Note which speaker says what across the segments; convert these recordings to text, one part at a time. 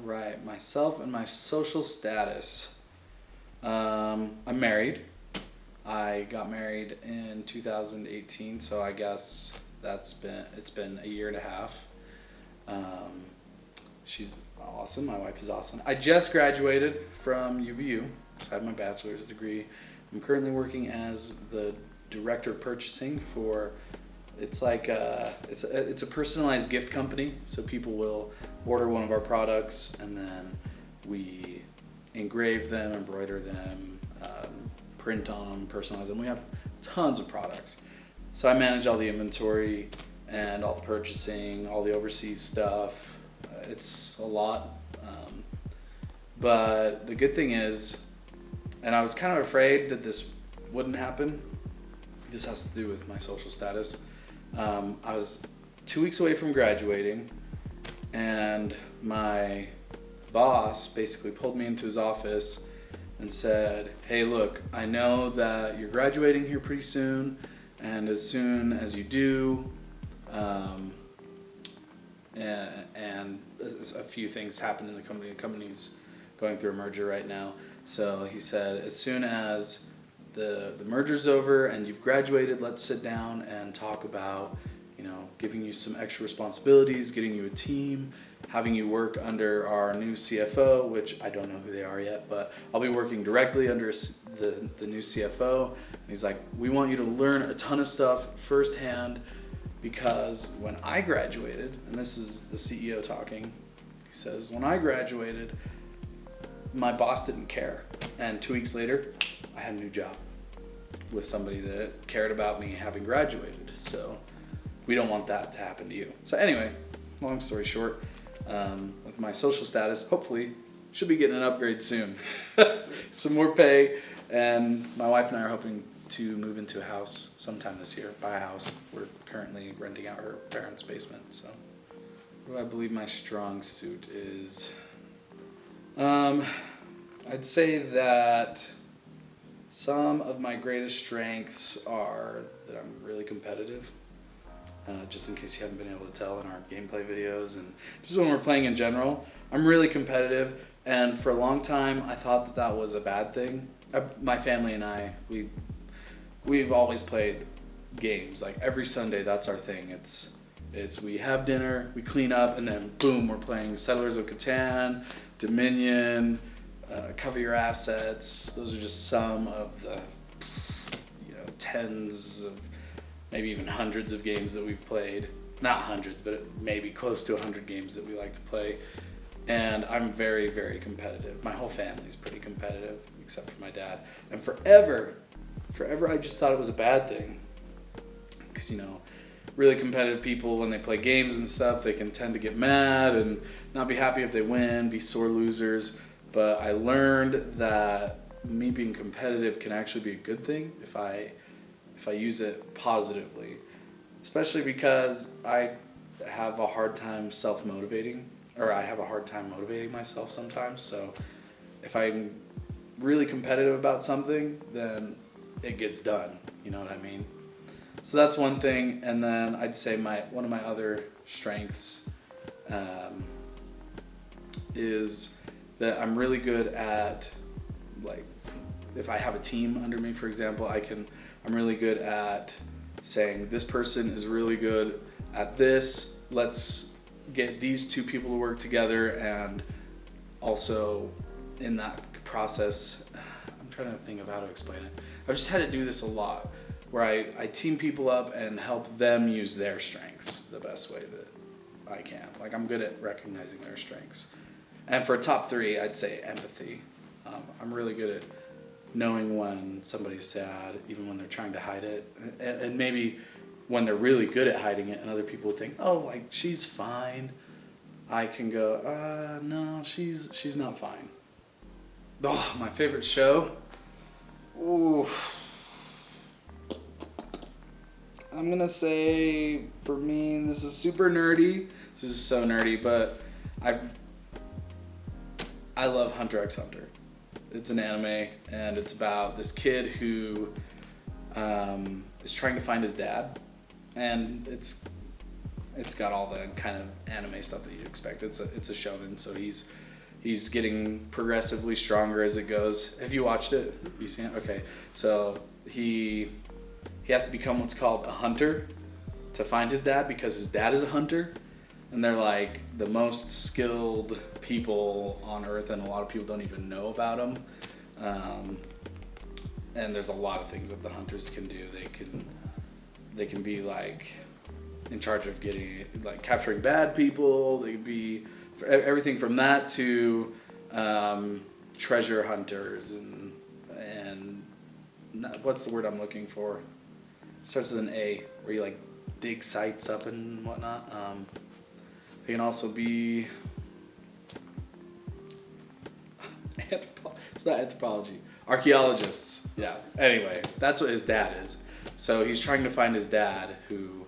Speaker 1: All right, myself and my social status. I'm married. I got married in 2018, so I guess it's been a year and a half. Um, she's awesome. My wife is awesome. I just graduated from UVU, so I have my bachelor's degree. I'm currently working as the director of purchasing for. It's like it's a personalized gift company. So people will order one of our products, and then we engrave them, embroider them, print on them, personalize them. We have tons of products. So I manage all the inventory and all the purchasing, all the overseas stuff. It's a lot, but the good thing is, and I was kind of afraid that this wouldn't happen. This has to do with my social status. I was 2 weeks away from graduating, and my boss basically pulled me into his office and said, "Hey, look, I know that you're graduating here pretty soon, and as soon as you do, and a few things happened in the company. The company's going through a merger right now. So he said, as soon as the merger's over and you've graduated, let's sit down and talk about, giving you some extra responsibilities, getting you a team, having you work under our new CFO, which I don't know who they are yet, but I'll be working directly under the new CFO. And he's like, we want you to learn a ton of stuff firsthand, because when I graduated, and this is the CEO talking, he says, when I graduated, my boss didn't care. And 2 weeks later, I had a new job with somebody that cared about me having graduated. So we don't want that to happen to you. So anyway, long story short, with my social status, hopefully should be getting an upgrade soon. Some more pay, and my wife and I are hoping to move into a house sometime this year, buy a house. We're currently renting out her parents' basement. So what do I believe my strong suit is? I'd say that some of my greatest strengths are that I'm really competitive. Just in case you haven't been able to tell in our gameplay videos and just when we're playing in general, I'm really competitive. And for a long time, I thought that was a bad thing. My family and I, we've always played games. Like every Sunday, that's our thing. It's we have dinner, we clean up, and then boom, we're playing Settlers of Catan, Dominion, Cover Your Assets. Those are just some of the tens of, maybe even hundreds of games that we've played. Not hundreds, but maybe close to 100 games that we like to play. And I'm very, very competitive. My whole family's pretty competitive, except for my dad. And forever I just thought it was a bad thing. Because, really competitive people, when they play games and stuff, they can tend to get mad and not be happy if they win, be sore losers. But I learned that me being competitive can actually be a good thing if I use it positively, especially because I have a hard time self-motivating, or I have a hard time motivating myself sometimes. So if I'm really competitive about something, then it gets done. You know what I mean? So that's one thing. And then I'd say one of my other strengths is that I'm really good at, like, if I have a team under me, for example, I'm really good at saying, this person is really good at this. Let's get these two people to work together. And also in that process, I'm trying to think of how to explain it. I've just had to do this a lot, where I team people up and help them use their strengths the best way that I can. Like, I'm good at recognizing their strengths. And for top three, I'd say empathy. I'm really good at knowing when somebody's sad, even when they're trying to hide it. And maybe when they're really good at hiding it and other people think, oh, like, she's fine. I can go, no, she's not fine. Oh, my favorite show? Ooh. I'm going to say, for me, this is super nerdy. This is so nerdy, but I love Hunter x Hunter. It's an anime, and it's about this kid who is trying to find his dad, and it's got all the kind of anime stuff that you'd expect. It's a shonen, so he's he's getting progressively stronger as it goes. Have you watched it? You seen it? Okay. So he has to become what's called a hunter to find his dad, because his dad is a hunter, and they're like the most skilled people on earth, and a lot of people don't even know about them. And there's a lot of things that the hunters can do. They can be like in charge of getting, like, capturing bad people. They could be everything from that to treasure hunters and what's the word I'm looking for? It starts with an A, where you like dig sites up and whatnot. They can also be it's not anthropology. Archaeologists. Yeah. Anyway, that's what his dad is. So he's trying to find his dad, who.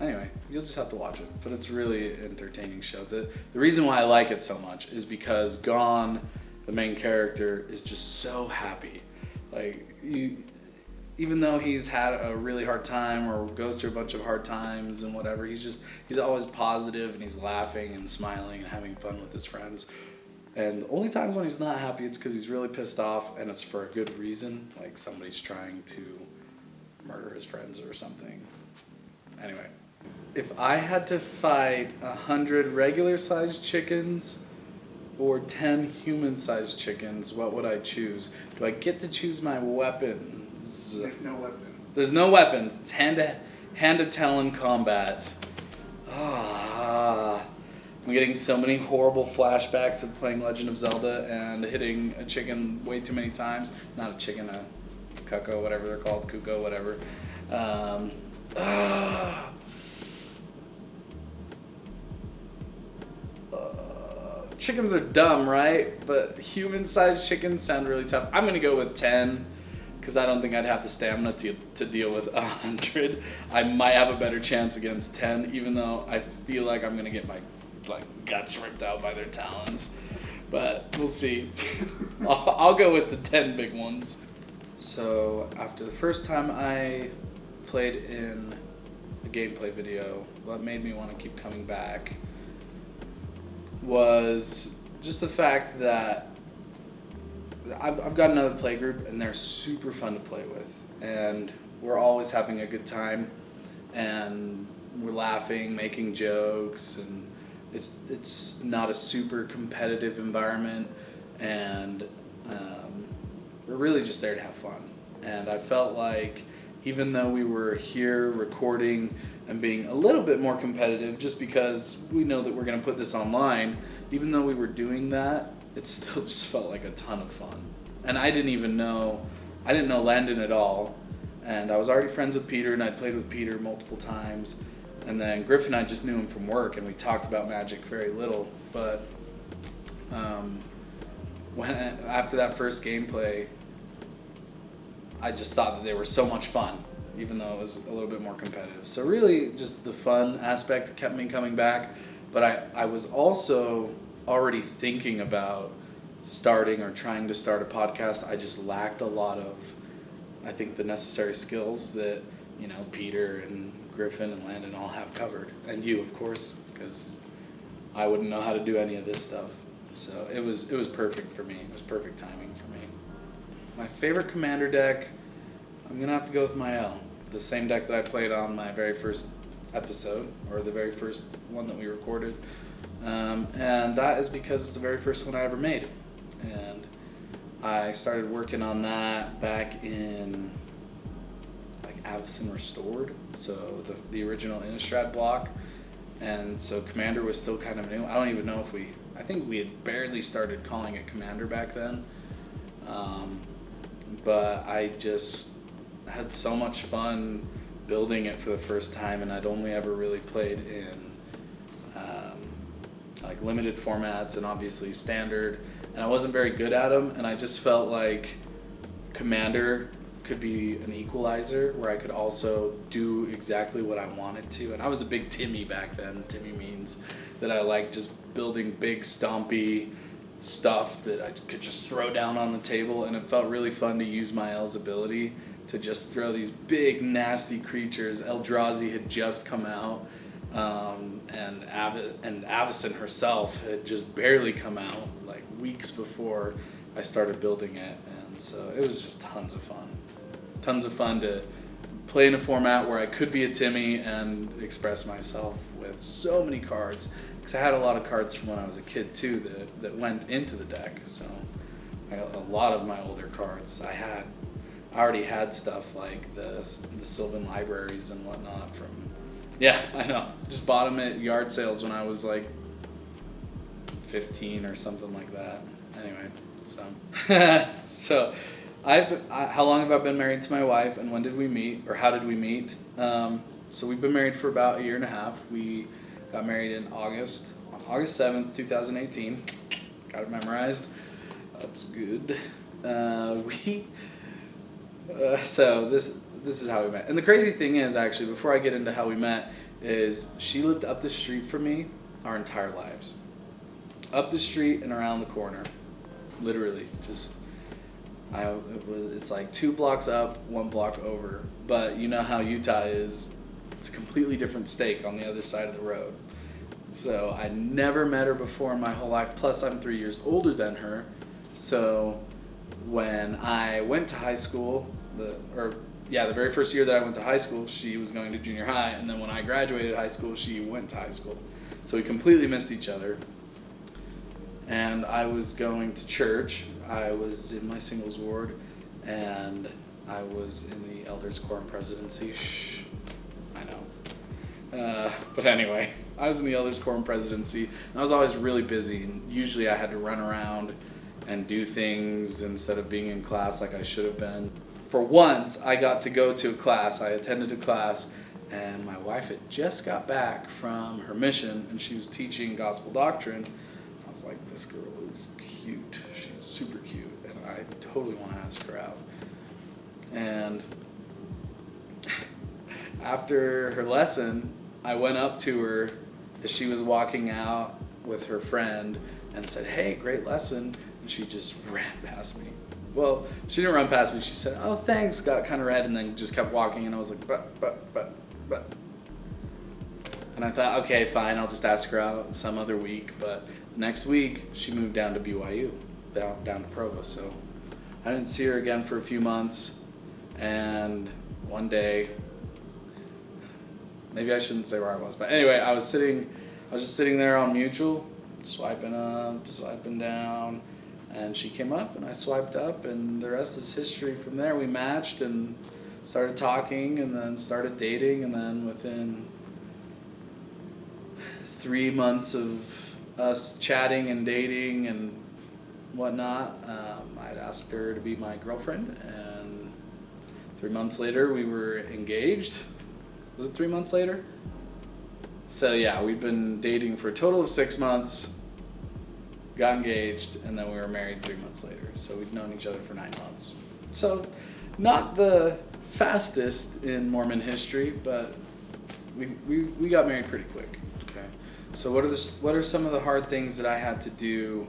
Speaker 1: Anyway, you'll just have to watch it. But it's a really entertaining show. The reason why I like it so much is because Gon, the main character, is just so happy. Like, even though he's had a really hard time or goes through a bunch of hard times and whatever, he's always positive, and he's laughing and smiling and having fun with his friends. And the only times when he's not happy, it's because he's really pissed off, and it's for a good reason. Like somebody's trying to murder his friends or something. Anyway, if I had to fight 100 regular-sized chickens or 10 human-sized chickens, what would I choose? Do I get to choose my weapons?
Speaker 2: There's no weapon.
Speaker 1: There's no weapons. It's hand-to-talon combat. I'm getting so many horrible flashbacks of playing Legend of Zelda and hitting a chicken way too many times. Not a chicken, a cucko, whatever they're called, cuckoo, whatever. Chickens are dumb, right? But human-sized chickens sound really tough. I'm gonna go with 10, because I don't think I'd have the stamina to deal with 100. I might have a better chance against 10, even though I feel like I'm gonna get my guts ripped out by their talons. But we'll see. I'll go with the 10 big ones. So after the first time I played in a gameplay video, what made me want to keep coming back was just the fact that I've got another play group, and they're super fun to play with, and we're always having a good time, and we're laughing, making jokes, and it's not a super competitive environment, and we're really just there to have fun. And I felt like even though we were here recording and being a little bit more competitive just because we know that we're going to put this online, even though we were doing that, it still just felt like a ton of fun. And I didn't know Landon at all, and I was already friends with Peter, and I'd played with Peter multiple times. And then Griffin, I just knew him from work, and we talked about Magic very little. But after that first gameplay, I just thought that they were so much fun, even though it was a little bit more competitive. So really, just the fun aspect kept me coming back. But I was also already thinking about starting or trying to start a podcast. I just lacked a lot of, I think, the necessary skills that, Peter and Griffin and Landon all have covered. And you, of course, because I wouldn't know how to do any of this stuff. So it was perfect for me. It was perfect timing for me. My favorite commander deck, I'm going to have to go with my L. The same deck that I played on my very first episode, or the very first one that we recorded. And that is because it's the very first one I ever made. And I started working on that back in Avacyn Restored, so the original Innistrad block. And so Commander was still kind of new. I don't even know if I think we had barely started calling it Commander back then. But I just had so much fun building it for the first time, and I'd only ever really played in limited formats and obviously standard, and I wasn't very good at them, and I just felt like Commander could be an equalizer where I could also do exactly what I wanted to. And I was a big Timmy back then. Timmy means that I like just building big stompy stuff that I could just throw down on the table, and it felt really fun to use my L's ability to just throw these big nasty creatures. Eldrazi had just come out, And Avison herself had just barely come out, like weeks before I started building it, and so it was just tons of fun. Tons of fun to play in a format where I could be a Timmy and express myself with so many cards, because I had a lot of cards from when I was a kid too that went into the deck. So I got a lot of my older cards. I already had stuff like the Sylvan libraries and whatnot from. Yeah, I know. Just bought them at yard sales when I was like 15 or something like that. Anyway, so how long have I been married to my wife, and when did we meet, or how did we meet? So we've been married for about a year and a half. We got married on August 7th, 2018. Got it memorized. That's good. So this is how we met. And the crazy thing is, actually, before I get into how we met, is she lived up the street from me our entire lives. Up the street and around the corner. Literally. It's like 2 blocks up, 1 block over. But you know how Utah is. It's a completely different stake on the other side of the road. So I never met her before in my whole life. Plus, I'm 3 years older than her. So when I went to high school, the very first year that I went to high school, she was going to junior high, and then when I graduated high school, she went to high school. So we completely missed each other. And I was going to church. I was in my singles ward, and I was in the elders quorum presidency. Shh, I know. But anyway, I was in the elders quorum presidency, and I was always really busy, and usually I had to run around and do things instead of being in class like I should have been. For once, I got to go to a class. I attended a class, and my wife had just got back from her mission, and she was teaching gospel doctrine. I was like, this girl is cute. She's super cute, and I totally want to ask her out. And after her lesson, I went up to her as she was walking out with her friend and said, "Hey, great lesson." And she just ran past me. Well, she didn't run past me. She said, "Oh, thanks," got kind of red, and then just kept walking. And I was like, but. And I thought, okay, fine, I'll just ask her out some other week. But next week, she moved down to BYU, down to Provo. So I didn't see her again for a few months. And one day, maybe I shouldn't say where I was, but anyway, I was just sitting there on Mutual, swiping up, swiping down. And she came up, and I swiped up, and the rest is history. From there, we matched and started talking, and then started dating, and then within 3 months of us chatting and dating and whatnot, I'd asked her to be my girlfriend, and 3 months later, we were engaged. Was it 3 months later? So yeah, we've been dating for a total of 6 months. Got engaged, and then we were married 3 months later. So we'd known each other for 9 months. So not the fastest in Mormon history, but we got married pretty quick. Okay. So what are some of the hard things that I had to do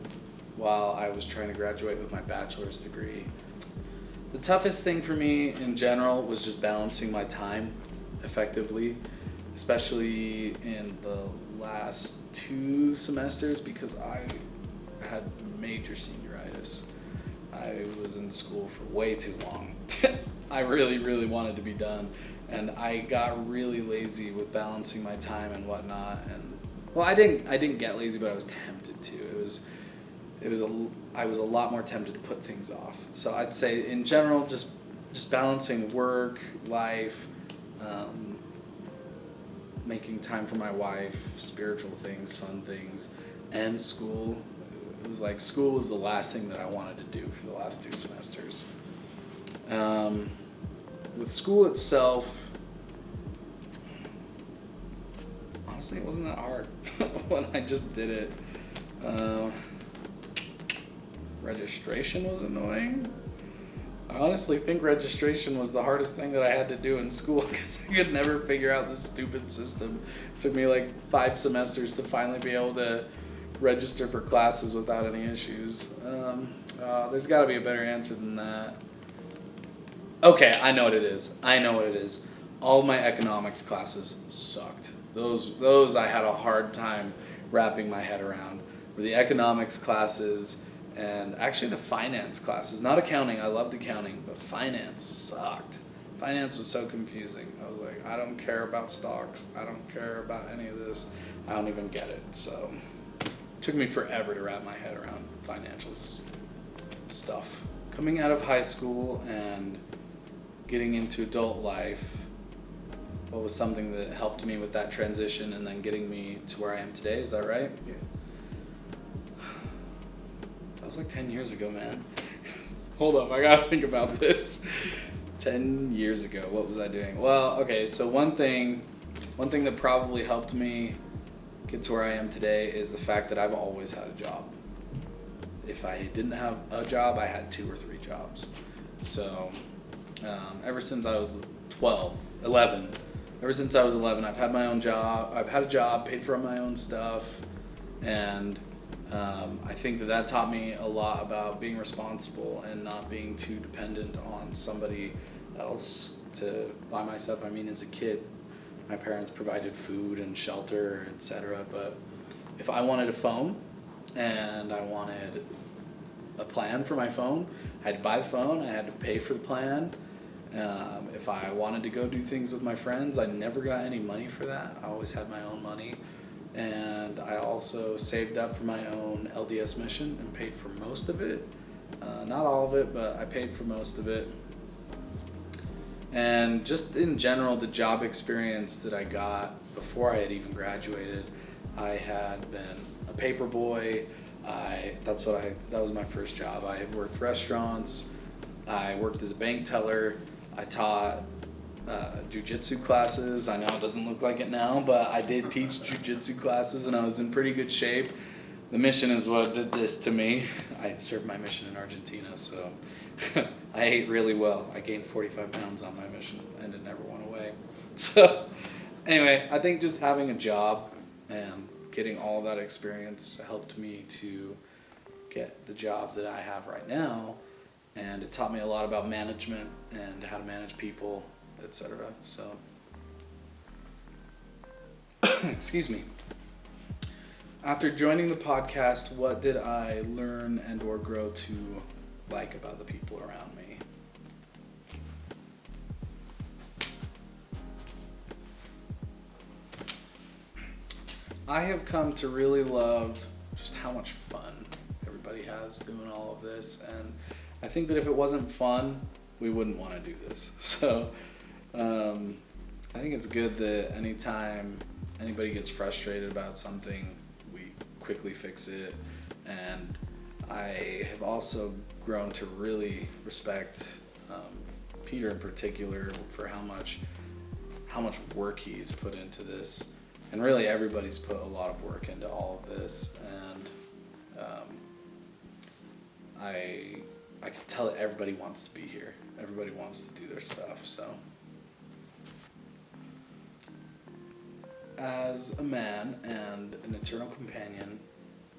Speaker 1: while I was trying to graduate with my bachelor's degree? The toughest thing for me in general was just balancing my time effectively, especially in the last 2 semesters, because I had major senioritis. I was in school for way too long. I really, really wanted to be done, and I got really lazy with balancing my time and whatnot. And well, I didn't get lazy, but I was tempted to. I was a lot more tempted to put things off. So I'd say in general, just balancing work, life, making time for my wife, spiritual things, fun things, and school. It was like school was the last thing that I wanted to do for the last 2 semesters. With school itself, honestly, it wasn't that hard when I just did it. Registration was annoying. I honestly think registration was the hardest thing that I had to do in school, because I could never figure out this stupid system. It took me like 5 semesters to finally be able to register for classes without any issues. There's got to be a better answer than that. Okay, I know what it is. All of my economics classes sucked. Those I had a hard time wrapping my head around. Were the economics classes and actually the finance classes. Not accounting. I loved accounting, but finance sucked. Finance was so confusing. I was like, I don't care about stocks. I don't care about any of this. I don't even get it. So it took me forever to wrap my head around financials stuff. Coming out of high school and getting into adult life, what was something that helped me with that transition and then getting me to where I am today? Is that right?
Speaker 2: Yeah.
Speaker 1: That was like 10 years ago, man. Hold up, I gotta think about this. 10 years ago, what was I doing? Well, okay, so one thing that probably helped me get to where I am today is the fact that I've always had a job. If I didn't have a job, I had 2 or 3 jobs. So ever since I was 11, I've had my own job. I've had a job, paid for my own stuff, and I think that taught me a lot about being responsible and not being too dependent on somebody else to buy my stuff. I mean, as a kid, my parents provided food and shelter, etc. But if I wanted a phone and I wanted a plan for my phone, I had to buy the phone, I had to pay for the plan. If I wanted to go do things with my friends, I never got any money for that. I always had my own money. And I also saved up for my own LDS mission and paid for most of it. Not all of it, but I paid for most of it. And just in general, the job experience that I got before I had even graduated, I had been a paper boy. That was my first job. I had worked restaurants. I worked as a bank teller. I taught jiu-jitsu classes. I know it doesn't look like it now, but I did teach jiu-jitsu classes and I was in pretty good shape. The mission is what did this to me. I served my mission in Argentina, so I ate really well. I gained 45 pounds on my mission and it never went away. So anyway, I think just having a job and getting all of that experience helped me to get the job that I have right now, and it taught me a lot about management and how to manage people, etc. So, excuse me. After joining the podcast, what did I learn and or grow to like about the people around me? I have come to really love just how much fun everybody has doing all of this, and I think that if it wasn't fun, we wouldn't want to do this. So I think it's good that anytime anybody gets frustrated about something, we quickly fix it. And I have also grown to really respect Peter in particular for how much work he's put into this. And really everybody's put a lot of work into all of this. And I can tell that everybody wants to be here. Everybody wants to do their stuff, so. As a man and an eternal companion,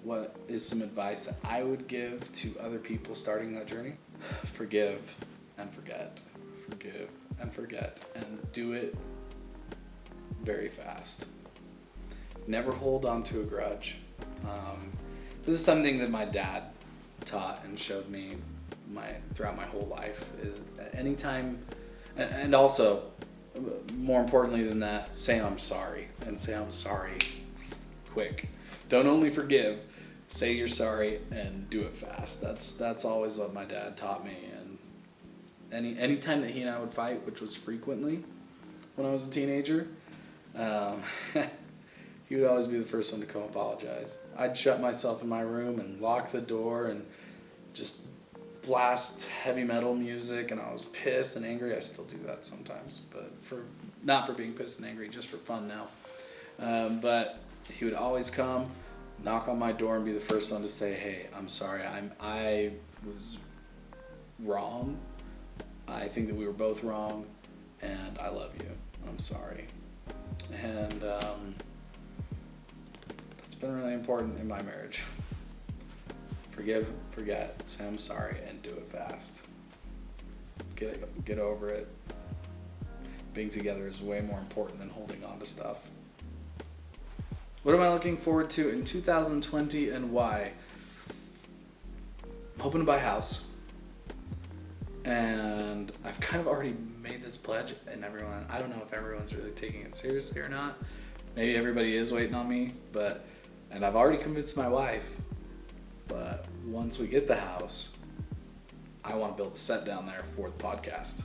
Speaker 1: what is some advice that I would give to other people starting that journey? Forgive and forget. Forgive and forget. And do it very fast. Never hold on to a grudge. This is something that my dad taught and showed me throughout my whole life. Is anytime, and also more importantly than that, say I'm sorry, and say I'm sorry quick. Don't only forgive, say you're sorry and do it fast. That's always what my dad taught me. And any time that he and I would fight, which was frequently when I was a teenager, he would always be the first one to come apologize. I'd shut myself in my room and lock the door and just blast heavy metal music, and I was pissed and angry. I still do that sometimes, but not for being pissed and angry, just for fun now. But he would always come, knock on my door, and be the first one to say, "Hey, I'm sorry. I was wrong. I think that we were both wrong, and I love you. I'm sorry." And that's been really important in my marriage. Forgive, forget, say I'm sorry, and do it fast. Get over it. Being together is way more important than holding on to stuff. What am I looking forward to in 2020 and why? I'm hoping to buy a house. And I've kind of already made this pledge, and I don't know if everyone's really taking it seriously or not. Maybe everybody is waiting on me, and I've already convinced my wife, but once we get the house, I want to build a set down there for the podcast.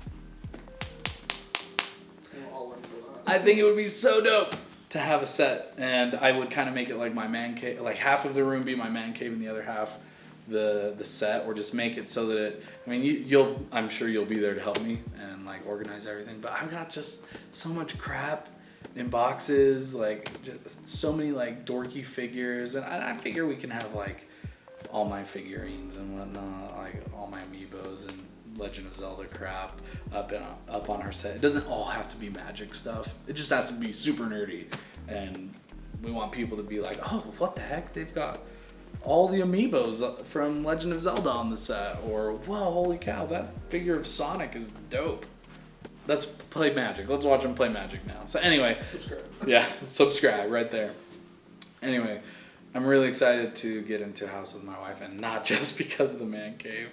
Speaker 1: I think it would be so dope to have a set, and I would kind of make it like my man cave, like half of the room be my man cave and the other half the set, or just make it so that I'm sure you'll be there to help me and like organize everything, but I've got just so much crap in boxes, like just so many like dorky figures, and I figure we can have like all my figurines and whatnot, like all my amiibos and Legend of Zelda crap up on our set. It doesn't all have to be Magic stuff. It just has to be super nerdy, and we want people to be like, oh, what the heck? They've got all the amiibos from Legend of Zelda on the set, or whoa, holy cow, that figure of Sonic is dope. Let's play Magic. Let's watch them play Magic now. So anyway,
Speaker 2: subscribe.
Speaker 1: Yeah, subscribe right there. Anyway, I'm really excited to get into a house with my wife, and not just because of the man cave.